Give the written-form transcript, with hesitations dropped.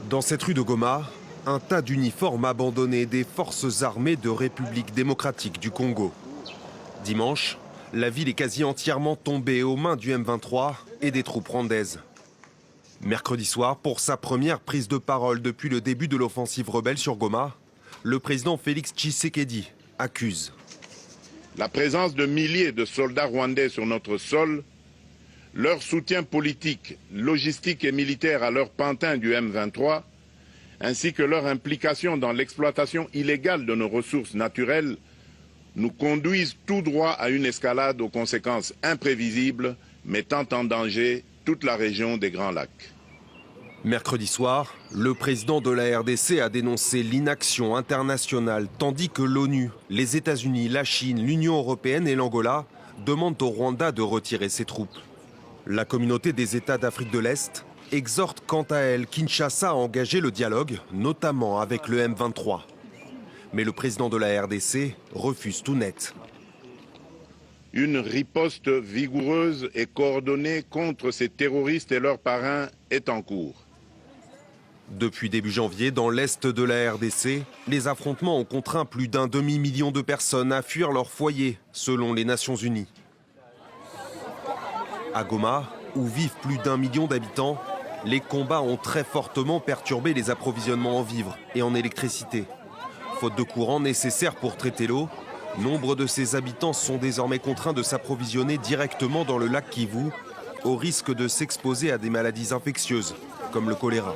Dans cette rue de Goma, un tas d'uniformes abandonnés des forces armées de République démocratique du Congo. Dimanche, la ville est quasi entièrement tombée aux mains du M23 et des troupes rwandaises. Mercredi soir, pour sa première prise de parole depuis le début de l'offensive rebelle sur Goma, le président Félix Tshisekedi accuse. La présence de milliers de soldats rwandais sur notre sol, leur soutien politique, logistique et militaire à leur pantin du M23, ainsi que leur implication dans l'exploitation illégale de nos ressources naturelles, nous conduisent tout droit à une escalade aux conséquences imprévisibles, mettant en danger toute la région des Grands Lacs. Mercredi soir, le président de la RDC a dénoncé l'inaction internationale, tandis que l'ONU, les États-Unis, la Chine, l'Union européenne et l'Angola demandent au Rwanda de retirer ses troupes. La communauté des États d'Afrique de l'Est exhorte quant à elle Kinshasa à engager le dialogue, notamment avec le M23. Mais le président de la RDC refuse tout net. Une riposte vigoureuse et coordonnée contre ces terroristes et leurs parrains est en cours. Depuis début janvier, dans l'est de la RDC, les affrontements ont contraint plus d'un demi-million de personnes à fuir leur foyer, selon les Nations Unies. À Goma, où vivent plus d'1 million d'habitants, les combats ont très fortement perturbé les approvisionnements en vivres et en électricité. Faute de courant nécessaire pour traiter l'eau, nombre de ses habitants sont désormais contraints de s'approvisionner directement dans le lac Kivu, au risque de s'exposer à des maladies infectieuses, comme le choléra.